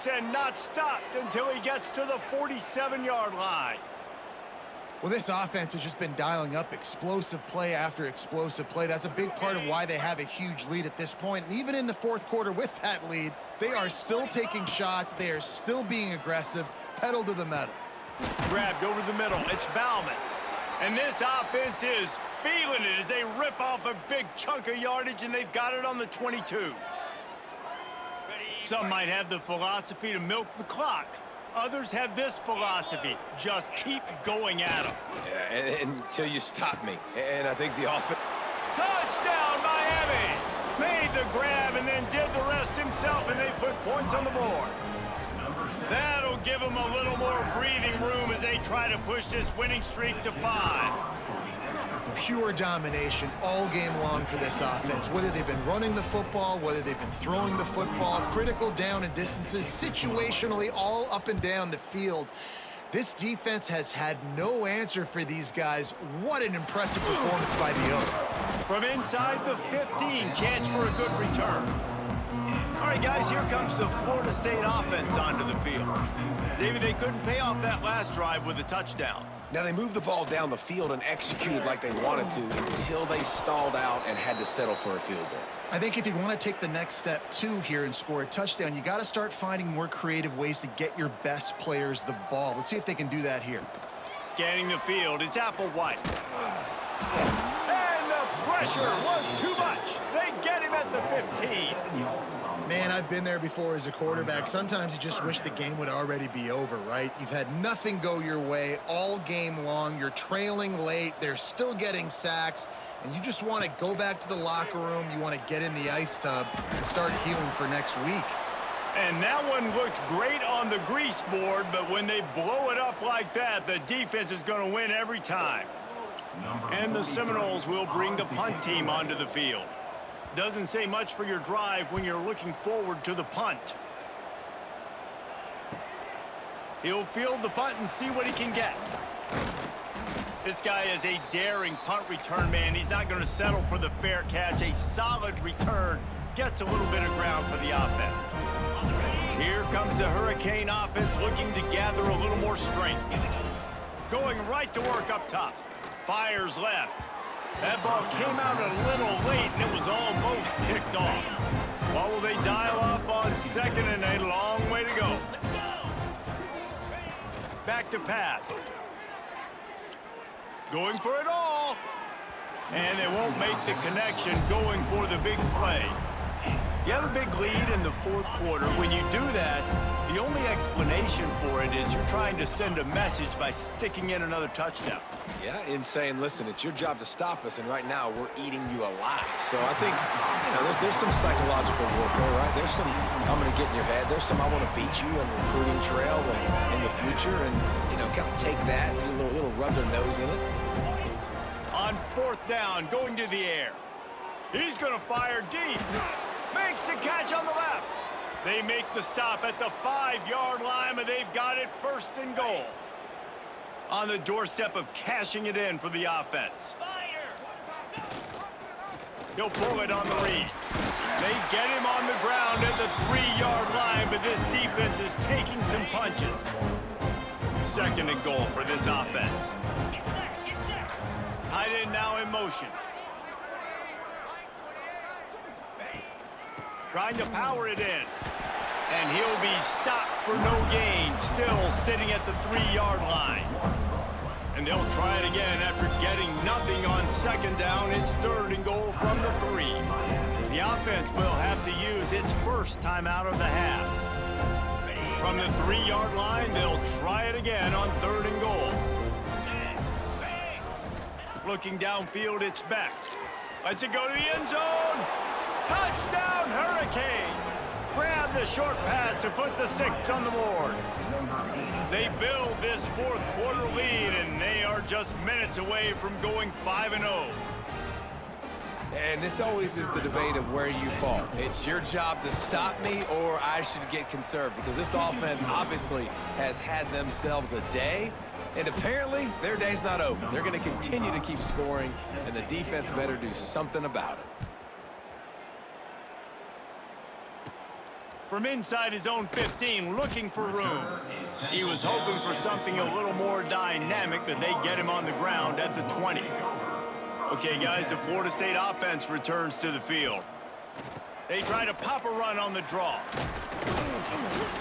looks and not stopped until he gets to the 47-yard line. Well, this offense has just been dialing up explosive play after explosive play. That's a big part of why they have a huge lead at this point. And even in the fourth quarter with that lead, they are still taking shots. They are still being aggressive, pedal to the metal. Grabbed over the middle. It's Bauman. And this offense is feeling it as they rip off a big chunk of yardage, and they've got it on the 22. Some might have the philosophy to milk the clock. Others have this philosophy: just keep going at them. Yeah, until you stop me. And I think the offense... Touchdown, Miami! Made the grab and then did the rest himself, and they put points on the board. That'll give them a little more breathing room as they try to push this winning streak to 5. Pure domination all game long for this offense. Whether they've been running the football, whether they've been throwing the football, critical down and distances, situationally all up and down the field. This defense has had no answer for these guys. What an impressive performance by the O. From inside the 15, chance for a good return. All right, guys, here comes the Florida State offense onto the field. David, they couldn't pay off that last drive with a touchdown. Now, they moved the ball down the field and executed like they wanted to until they stalled out and had to settle for a field goal. I think if you want to take the next step, too, here and score a touchdown, you got to start finding more creative ways to get your best players the ball. Let's see if they can do that here. Scanning the field, it's Applewhite. And the pressure was too much. They get him at the 15. Man, I've been there before as a quarterback. Sometimes you just wish the game would already be over, right? You've had nothing go your way all game long. You're trailing late. They're still getting sacks. And you just want to go back to the locker room. You want to get in the ice tub and start healing for next week. And that one looked great on the grease board, but when they blow it up like that, the defense is going to win every time. And the Seminoles will bring the punt team onto the field. Doesn't say much for your drive when you're looking forward to the punt. He'll field the punt and see what he can get. This guy is a daring punt return man. He's not going to settle for the fair catch. A solid return gets a little bit of ground for the offense. Here comes the Hurricane offense looking to gather a little more strength. Going right to work up top. Fires left. That ball came out a little late, and it was almost picked off. What will they dial up on second, and a long way to go. Back to pass. Going for it all. And they won't make the connection going for the big play. You have a big lead in the fourth quarter. When you do that, the only explanation for it is you're trying to send a message by sticking in another touchdown. Yeah, in saying, listen, it's your job to stop us, and right now we're eating you alive. So I think, you know, there's some psychological warfare, right? There's some, I'm going to get in your head. There's some, I want to beat you on the recruiting trail and in the future, and, you know, kind of take that, and a little rub their nose in it. On fourth down, going to the air. He's going to fire deep. Makes the catch on the left. They make the stop at the 5-yard line, but they've got it first and goal. On the doorstep of cashing it in for the offense. He'll pull it on the read. They get him on the ground at the 3-yard line, but this defense is taking some punches. Second and goal for this offense. Tight end now in motion. Trying to power it in. And he'll be stopped for no gain, still sitting at the 3-yard line. And they'll try it again after getting nothing on second down. It's third and goal from the 3. The offense will have to use its first timeout of the half. From the 3-yard line, they'll try it again on third and goal. Looking downfield, it's Beck. Lets it go to the end zone. Touchdown, Hurricanes! Grab the short pass to put the 6 on the board. They build this fourth quarter lead, and they are just minutes away from going 5-0. And this always is the debate of where you fall. It's your job to stop me, or I should get conserved, because this offense obviously has had themselves a day, and apparently their day's not over. They're going to continue to keep scoring, and the defense better do something about it. From inside his own 15, looking for room. He was hoping for something a little more dynamic, but they get him on the ground at the 20. Okay, guys, the Florida State offense returns to the field. They try to pop a run on the draw.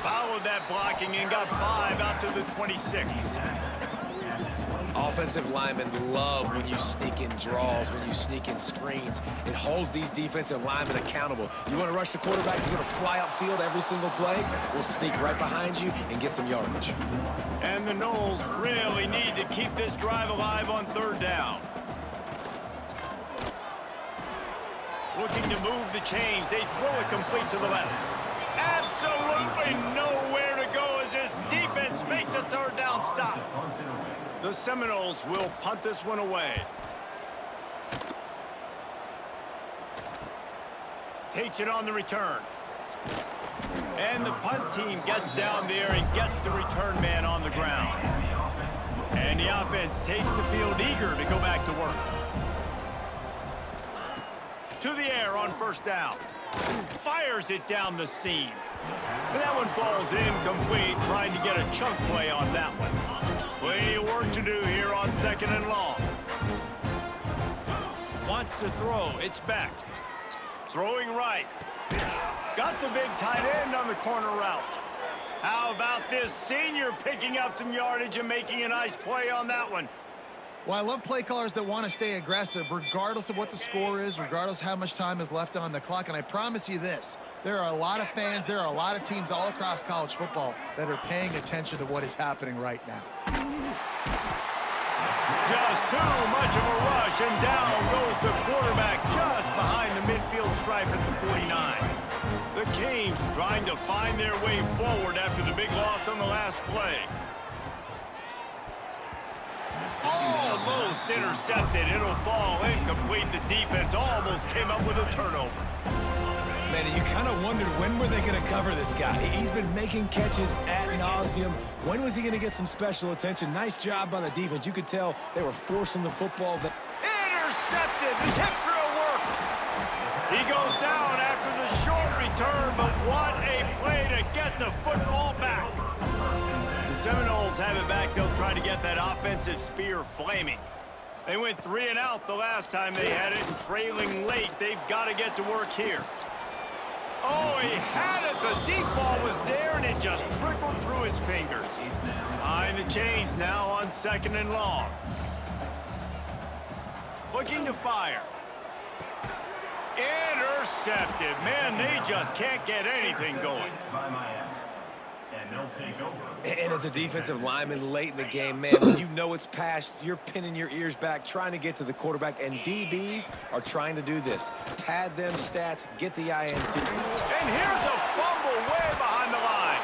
Followed that blocking and got 5 out to the 26. Offensive linemen love when you sneak in draws, when you sneak in screens. It holds these defensive linemen accountable. You want to rush the quarterback, you're going to fly upfield every single play. We'll sneak right behind you and get some yardage. And the Noles really need to keep this drive alive on 3rd down. Looking to move the chains. They throw it complete to the left. Absolutely nowhere to go as this defense makes a 3rd down stop. The Seminoles will punt this one away. Takes it on the return. And the punt team gets down there and gets the return man on the ground. And the offense takes the field eager to go back to work. To the air on 1st down. Fires it down the seam. And that one falls incomplete, trying to get a chunk play on that one. Plenty of work to do here on 2nd and long. Wants to throw. It's back. Throwing right. Got the big tight end on the corner route. How about this senior picking up some yardage and making a nice play on that one? Well, I love play callers that want to stay aggressive, regardless of what the score is, regardless how much time is left on the clock. And I promise you this, there are a lot of fans, there are a lot of teams all across college football that are paying attention to what is happening right now. Just too much of a rush, and down goes the quarterback just behind the midfield stripe at the 49. The Canes trying to find their way forward after the big loss on the last play. Almost intercepted. It'll fall incomplete. The defense almost came up with a turnover. Man, you kind of wondered when were they going to cover this guy. He's been making catches ad nauseum. When was he going to get some special attention? Nice job by the defense. You could tell they were forcing the football. Intercepted. The tip drill worked. He goes down after the short return, but what a play to get the football back. The Seminoles have it back. They'll try to get that offensive spear flaming. They went 3 and out the last time they had it, and trailing late, they've got to get to work here. Oh, he had it. The deep ball was there, and it just trickled through his fingers. Behind the chains now on 2nd and long. Looking to fire. Intercepted. Man, they just can't get anything going. And as a defensive lineman late in the game, man, when you know it's past, you're pinning your ears back, trying to get to the quarterback, and DBs are trying to do this. Pad them stats, get the INT. And here's a fumble way behind the line.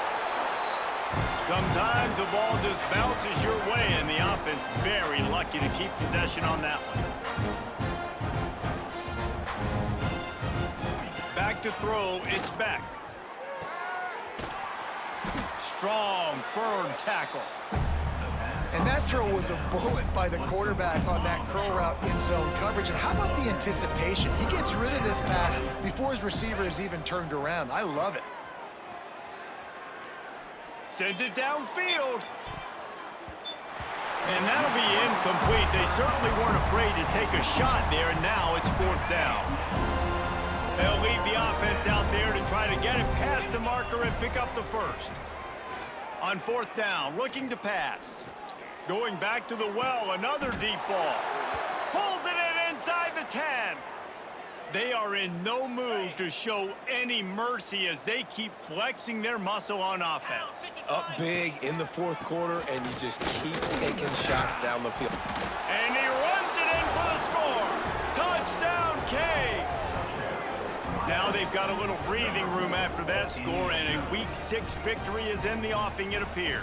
Sometimes the ball just bounces your way, and the offense very lucky to keep possession on that one. Back to throw, it's back. Strong, firm tackle. And that throw was a bullet by the quarterback on that curl route in zone coverage. And how about the anticipation? He gets rid of this pass before his receiver is even turned around. I love it. Sends it downfield. And that'll be incomplete. They certainly weren't afraid to take a shot there, and now it's 4th down. They'll leave the offense out there to try to get it past the marker and pick up the first. On 4th down, looking to pass. Going back to the well, another deep ball. Pulls it in inside the 10. They are in no mood to show any mercy as they keep flexing their muscle on offense. Up big in the 4th quarter, and you just keep taking shots down the field. And he runs it in for the score. Touchdown, Canes. Now they've got a little breathing room after that score, and a Week 6 victory is in the offing, it appears.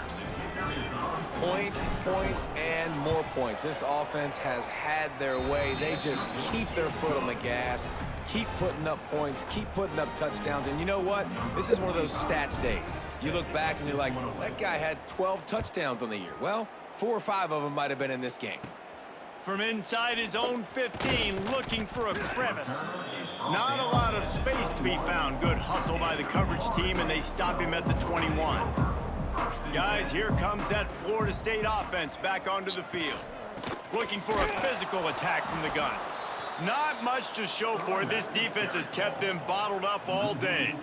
Points, points, and more points. This offense has had their way. They just keep their foot on the gas, keep putting up points, keep putting up touchdowns. And you know what? This is one of those stats days. You look back and you're like, that guy had 12 touchdowns on the year. Well, 4 or 5 of them might have been in this game. From inside his own 15, looking for a crevice. Not a lot of space to be found. Good hustle by the coverage team, and they stop him at the 21. Guys, here comes that Florida State offense back onto the field. Looking for a physical attack from the gun. Not much to show for it. This defense has kept them bottled up all day.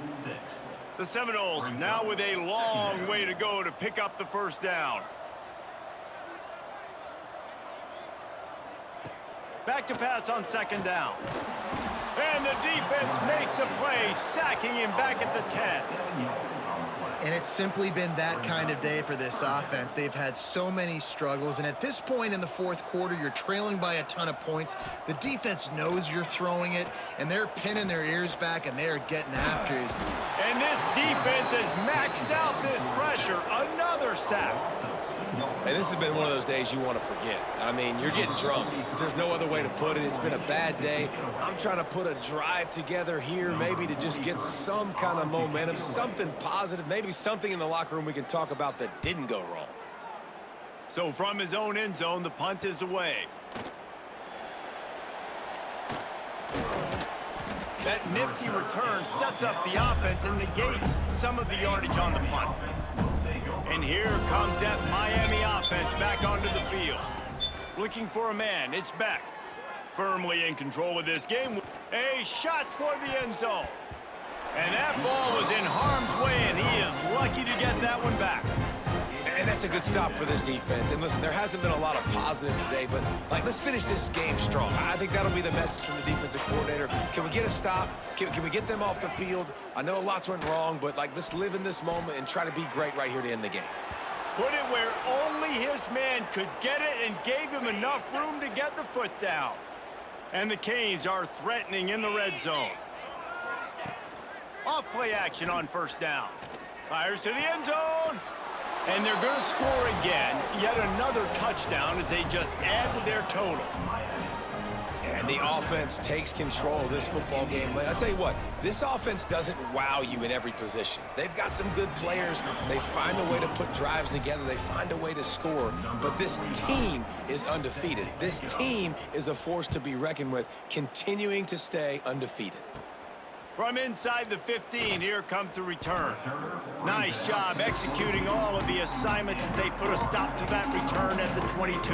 The Seminoles now with a long way to go to pick up the first down. Back to pass on second down. And the defense makes a play, sacking him back at the 10. And it's simply been that kind of day for this offense. They've had so many struggles, and at this point in the fourth quarter, you're trailing by a ton of points. The defense knows you're throwing it, and they're pinning their ears back, and they're getting after it. And this defense has maxed out this pressure. Another sack. And this has been one of those days you want to forget. I mean, you're getting drunk. There's no other way to put it. It's been a bad day. I'm trying to put a drive together here, maybe to just get some kind of momentum, something positive, maybe something in the locker room we can talk about that didn't go wrong. So from his own end zone, the punt is away. That nifty return sets up the offense and negates some of the yardage on the punt. And here comes that Miami offense back onto the field. Looking for a man, it's Beck. Firmly in control of this game. A shot toward the end zone. And that ball was in harm's way, and he is lucky to get that one back. And that's a good stop for this defense. And listen, there hasn't been a lot of positive today, but let's finish this game strong. I think that'll be the message from the defensive coordinator. Can we get a stop? Can we get them off the field? I know lots went wrong, but let's live in this moment and try to be great right here to end the game. Put it where only his man could get it and gave him enough room to get the foot down. And the Canes are threatening in the red zone. Off play action on first down. Fires to the end zone. And they're going to score again. Yet another touchdown as they just add to their total. And the offense takes control of this football game. I'll tell you what, this offense doesn't wow you in every position. They've got some good players. They find a way to put drives together. They find a way to score. But this team is undefeated. This team is a force to be reckoned with, continuing to stay undefeated. From inside the 15, here comes the return. Nice job executing all of the assignments as they put a stop to that return at the 22.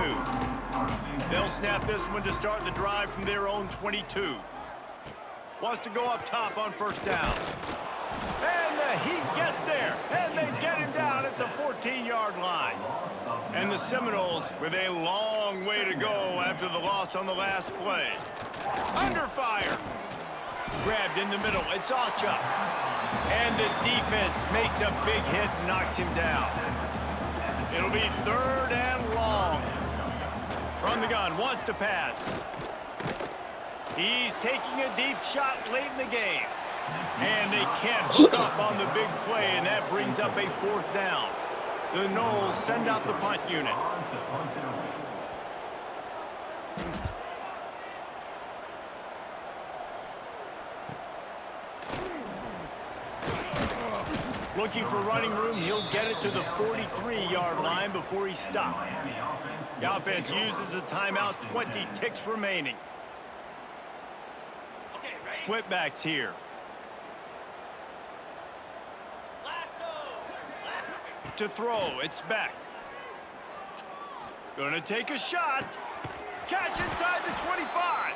They'll snap this one to start the drive from their own 22. Wants to go up top on first down. And the Heat gets there, and they get him down at the 14-yard line. And the Seminoles with a long way to go after the loss on the last play. Under fire. Grabbed in the middle. It's Ocha. And the defense makes a big hit and knocks him down. It'll be third and long. From the gun, wants to pass. He's taking a deep shot late in the game. And they can't hook up on the big play, and that brings up a fourth down. The Noles send out the punt unit. Looking for running room, he'll get it to the 43-yard line before he stopped. The offense uses a timeout, 20 ticks remaining. Split backs here. To throw, it's back. Gonna take a shot. Catch inside the 25.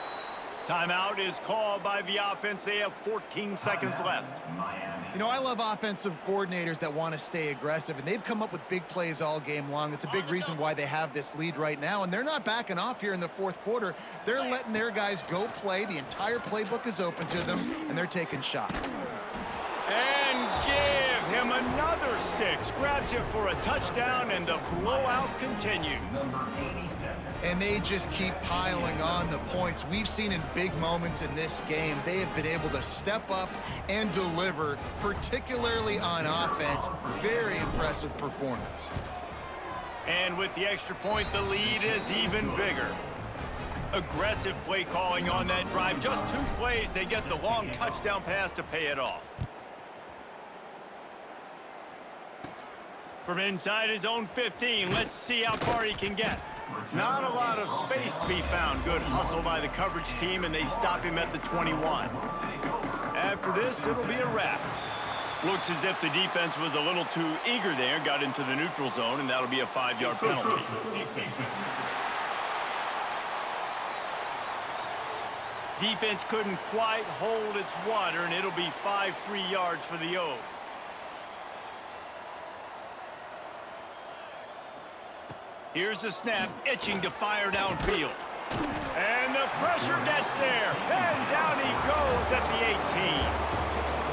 Timeout is called by the offense. They have 14 seconds left. You know, I love offensive coordinators that want to stay aggressive, and they've come up with big plays all game long. It's a big reason why they have this lead right now, and they're not backing off here in the fourth quarter. They're letting their guys go play. The entire playbook is open to them, and they're taking shots. And give him another 6. Grabs him for a touchdown, and the blowout continues. And they just keep piling on the points. We've seen in big moments in this game, they have been able to step up and deliver, particularly on offense. Very impressive performance. And with the extra point, the lead is even bigger. Aggressive play calling on that drive. Just 2 plays, they get the long touchdown pass to pay it off. From inside his own 15, let's see how far he can get. Not a lot of space to be found. Good hustle by the coverage team, and they stop him at the 21. After this, it'll be a wrap. Looks as if the defense was a little too eager there, got into the neutral zone, and that'll be a 5-yard penalty. Defense couldn't quite hold its water, and it'll be 5 free yards for the O. Here's the snap, itching to fire downfield. And the pressure gets there, and down he goes at the 18.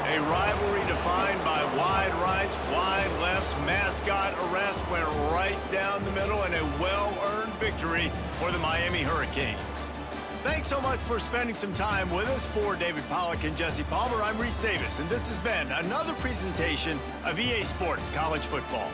A rivalry defined by wide rights, wide lefts, mascot arrest went right down the middle, and a well-earned victory for the Miami Hurricanes. Thanks so much for spending some time with us. For David Pollack and Jesse Palmer, I'm Ray Davis, and this has been another presentation of EA Sports College Football.